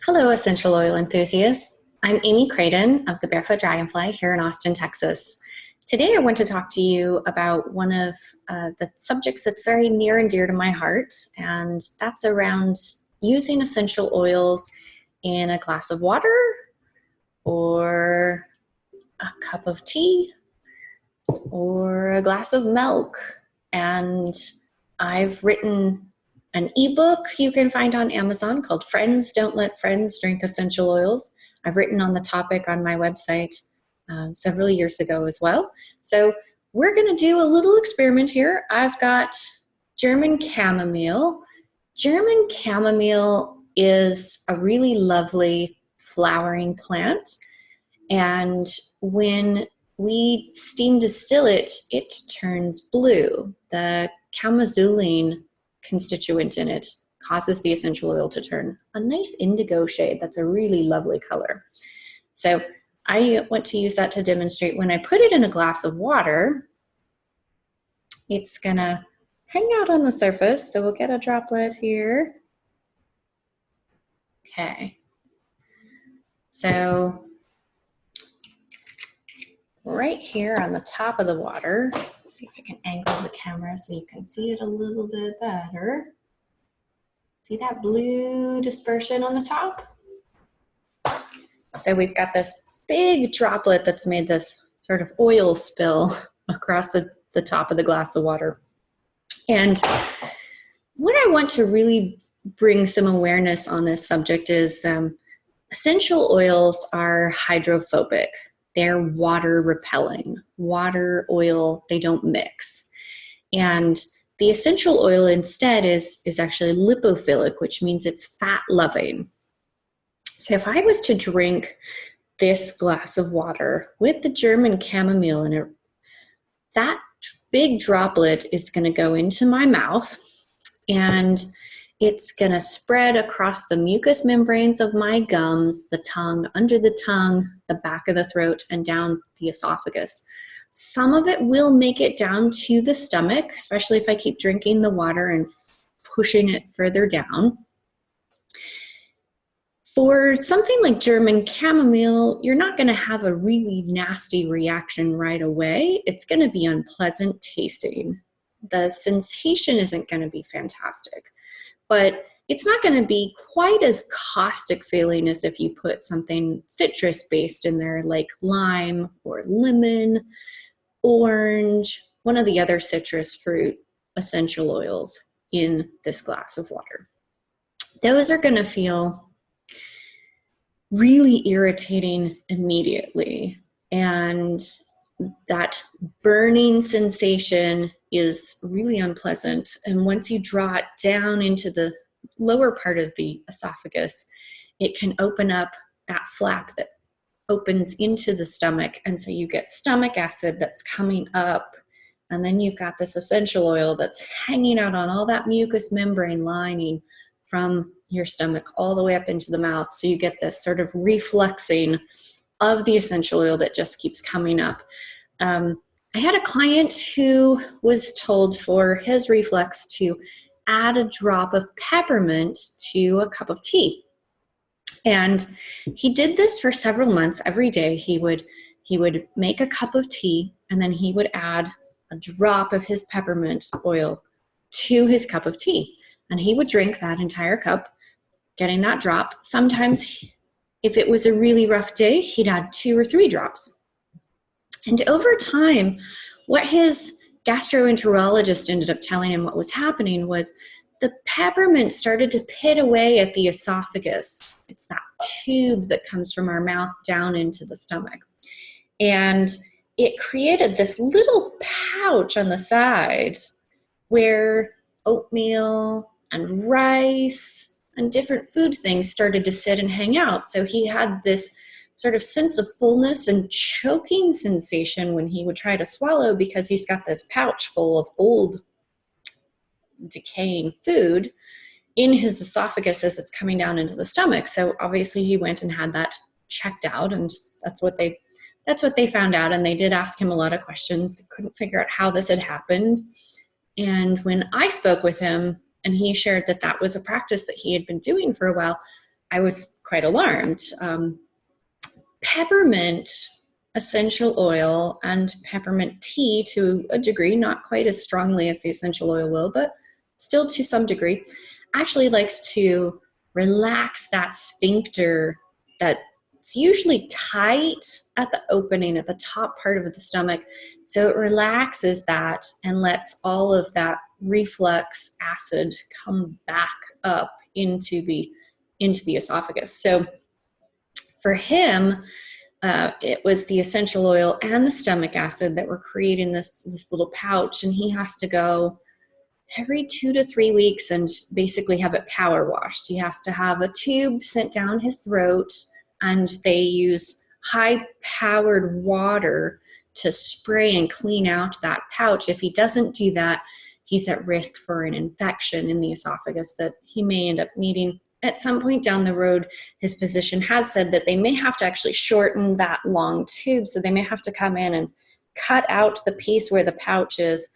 Hello, essential oil enthusiasts. I'm Amy Kreydin of the Barefoot Dragonfly here in Austin, Texas. Today I want to talk to you about one of the subjects that's very near and dear to my heart, and that's around using essential oils in a glass of water or a cup of tea or a glass of milk. And I've written an ebook you can find on Amazon called Friends Don't Let Friends Drink Essential Oils. I've written on the topic on my website several years ago as well. So we're going to do a little experiment here. I've got German chamomile. German chamomile is a really lovely flowering plant. And when we steam distill it, it turns blue. The chamazoline constituent in it causes the essential oil to turn a nice indigo shade. That's a really lovely color. So I want to use that to demonstrate when I put it in a glass of water, it's gonna hang out on the surface. So we'll get a droplet here. Okay. So right here on the top of the water, let's see if I can angle the camera so you can see it a little bit better. See that blue dispersion on the top? So we've got this big droplet that's made this sort of oil spill across the top of the glass of water. And what I want to really bring some awareness on this subject is essential oils are hydrophobic. They're water repelling. Water, oil, they don't mix. And the essential oil instead is actually lipophilic, which means it's fat loving. So if I was to drink this glass of water with the German chamomile in it, that big droplet is going to go into my mouth and it's going to spread across the mucous membranes of my gums, the tongue, under the tongue, the back of the throat, and down the esophagus. Some of it will make it down to the stomach, especially if I keep drinking the water and pushing it further down. For something like German chamomile, you're not going to have a really nasty reaction right away. It's going to be unpleasant tasting. The sensation isn't going to be fantastic, but it's not going to be quite as caustic feeling as if you put something citrus-based in there like lime or lemon, orange, one of the other citrus fruit essential oils in this glass of water. Those are going to feel really irritating immediately, and that burning sensation is really unpleasant. And once you draw it down into the lower part of the esophagus, it can open up that flap that opens into the stomach, and so you get stomach acid that's coming up, and then you've got this essential oil that's hanging out on all that mucous membrane lining from your stomach all the way up into the mouth. So you get this sort of refluxing of the essential oil that just keeps coming up. I had a client who was told for his reflux to add a drop of peppermint to a cup of tea. And he did this for several months. Every day he would make a cup of tea, and then he would add a drop of his peppermint oil to his cup of tea. And he would drink that entire cup, getting that drop. Sometimes, if it was a really rough day, he'd add 2 or 3 drops. And over time, what his gastroenterologist ended up telling him what was happening was the peppermint started to pit away at the esophagus. It's that tube that comes from our mouth down into the stomach. And it created this little pouch on the side where oatmeal and rice and different food things started to sit and hang out. So he had this sort of sense of fullness and choking sensation when he would try to swallow, because he's got this pouch full of old decaying food in his esophagus as it's coming down into the stomach. So obviously he went and had that checked out, and that's what they found out. And they did ask him a lot of questions, couldn't figure out how this had happened. And when I spoke with him and he shared that that was a practice that he had been doing for a while, I was quite alarmed. Peppermint essential oil and peppermint tea, to a degree, not quite as strongly as the essential oil will, but still to some degree, actually likes to relax that sphincter that's usually tight at the opening at the top part of the stomach. So it relaxes that and lets all of that reflux acid come back up into the esophagus. So for him, it was the essential oil and the stomach acid that were creating this little pouch, and he has to go every 2 to 3 weeks and basically have it power washed. He has to have a tube sent down his throat, and they use high-powered water to spray and clean out that pouch. If he doesn't do that, he's at risk for an infection in the esophagus that he may end up needing. At some point down the road, his physician has said that they may have to actually shorten that long tube, so they may have to come in and cut out the piece where the pouch is,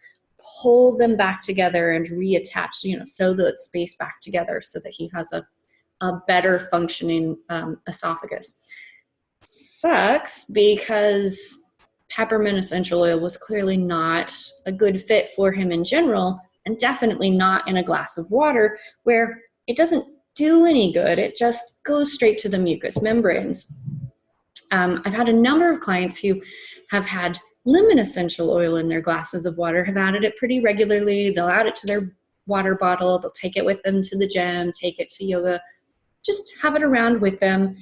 pull them back together and reattach, sew the space back together so that he has a better functioning esophagus. Sucks because peppermint essential oil was clearly not a good fit for him in general, and definitely not in a glass of water where it doesn't do any good. It just goes straight to the mucous membranes. I've had a number of clients who have had lemon essential oil in their glasses of water, have added it pretty regularly. They'll add it to their water bottle. They'll take it with them to the gym, take it to yoga, just have it around with them.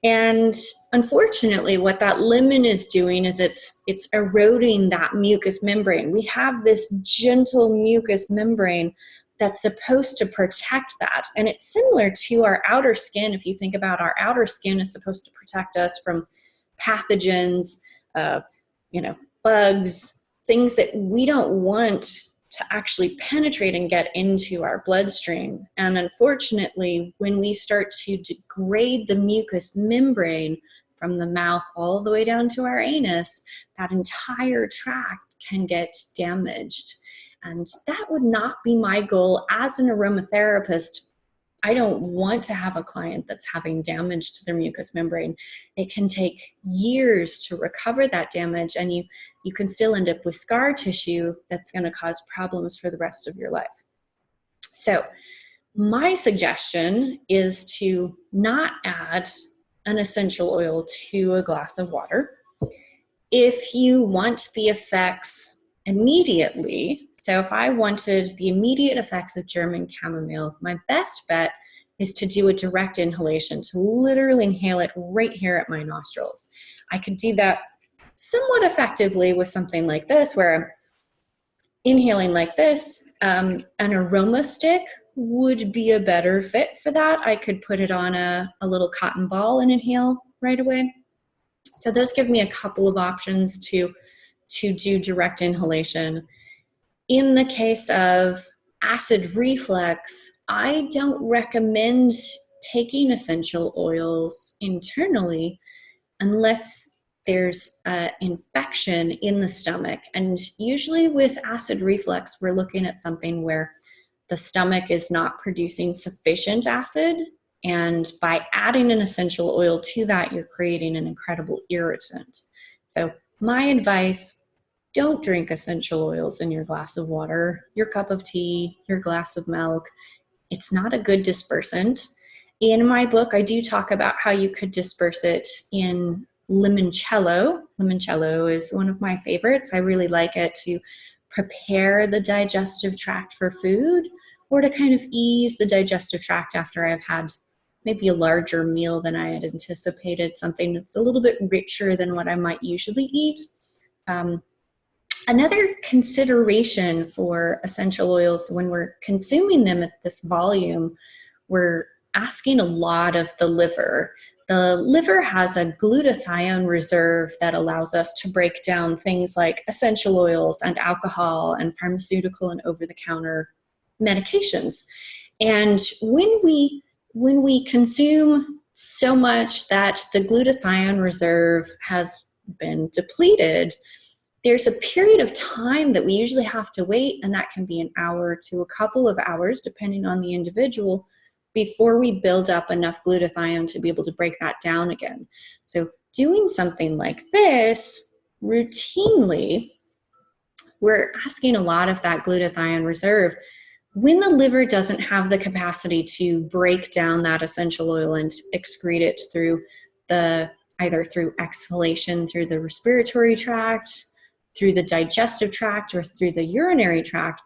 And unfortunately, what that lemon is doing is it's eroding that mucous membrane. We have this gentle mucous membrane that's supposed to protect that. And it's similar to our outer skin. If you think about our outer skin is supposed to protect us from pathogens, bugs, things that we don't want to actually penetrate and get into our bloodstream. And unfortunately, when we start to degrade the mucous membrane from the mouth all the way down to our anus, that entire tract can get damaged. And that would not be my goal as an aromatherapist. I don't want to have a client that's having damage to their mucous membrane. It can take years to recover that damage, and you can still end up with scar tissue that's going to cause problems for the rest of your life. So my suggestion is to not add an essential oil to a glass of water. If you want the effects immediately, so if I wanted the immediate effects of German chamomile, my best bet is to do a direct inhalation, to literally inhale it right here at my nostrils. I could do that somewhat effectively with something like this, where I'm inhaling like this. An aroma stick would be a better fit for that. I could put it on a little cotton ball and inhale right away. So those give me a couple of options to do direct inhalation. In the case of acid reflux, I don't recommend taking essential oils internally unless there's an infection in the stomach. And usually with acid reflux, we're looking at something where the stomach is not producing sufficient acid. And by adding an essential oil to that, you're creating an incredible irritant. So my advice, don't drink essential oils in your glass of water, your cup of tea, your glass of milk. It's not a good dispersant. In my book, I do talk about how you could disperse it in limoncello. Limoncello is one of my favorites. I really like it to prepare the digestive tract for food, or to kind of ease the digestive tract after I've had maybe a larger meal than I had anticipated, something that's a little bit richer than what I might usually eat. Another consideration for essential oils, when we're consuming them at this volume, we're asking a lot of the liver. The liver has a glutathione reserve that allows us to break down things like essential oils and alcohol and pharmaceutical and over-the-counter medications. And when we consume so much that the glutathione reserve has been depleted, there's a period of time that we usually have to wait, and that can be an hour to a couple of hours, depending on the individual, before we build up enough glutathione to be able to break that down again. So doing something like this routinely, we're asking a lot of that glutathione reserve when the liver doesn't have the capacity to break down that essential oil and excrete it through either through exhalation through the respiratory tract, through the digestive tract, or through the urinary tract.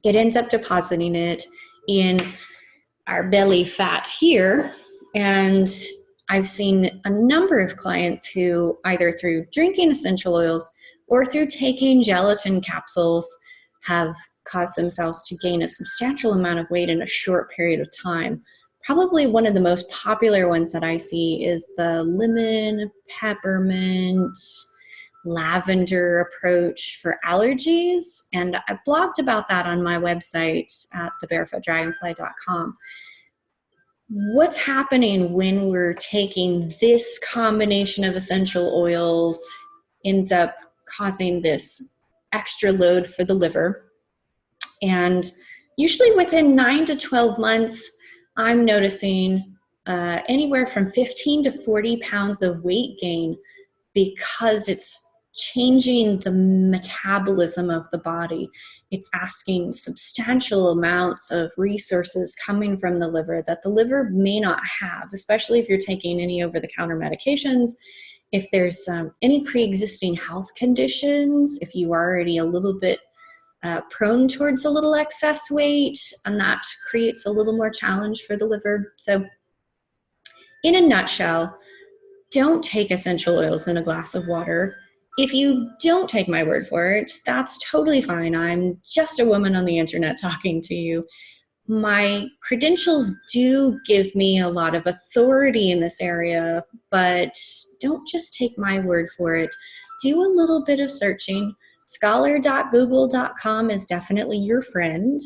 It ends up depositing it in our belly fat here. And I've seen a number of clients who, either through drinking essential oils or through taking gelatin capsules, have caused themselves to gain a substantial amount of weight in a short period of time. Probably one of the most popular ones that I see is the lemon, peppermint, lavender approach for allergies. And I blogged about that on my website at thebarefootdragonfly.com. What's happening when we're taking this combination of essential oils ends up causing this extra load for the liver. And usually within 9 to 12 months, I'm noticing anywhere from 15 to 40 pounds of weight gain, because it's changing the metabolism of the body. It's asking substantial amounts of resources coming from the liver that the liver may not have, especially if you're taking any over-the-counter medications, if there's any pre-existing health conditions, if you are already a little bit prone towards a little excess weight, and that creates a little more challenge for the liver. So in a nutshell, don't take essential oils in a glass of water. If you don't take my word for it, that's totally fine. I'm just a woman on the internet talking to you. My credentials do give me a lot of authority in this area, but don't just take my word for it. Do a little bit of searching. Scholar.google.com is definitely your friend.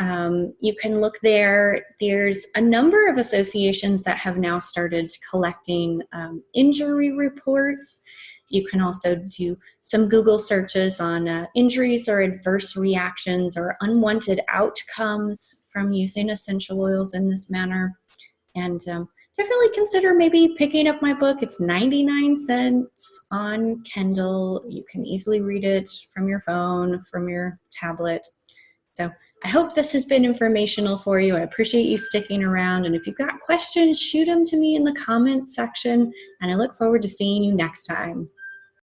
You can look there. There's a number of associations that have now started collecting injury reports. You can also do some Google searches on injuries or adverse reactions or unwanted outcomes from using essential oils in this manner. And definitely consider maybe picking up my book. It's 99 cents on Kindle. You can easily read it from your phone, from your tablet. So I hope this has been informational for you. I appreciate you sticking around. And if you've got questions, shoot them to me in the comments section. And I look forward to seeing you next time.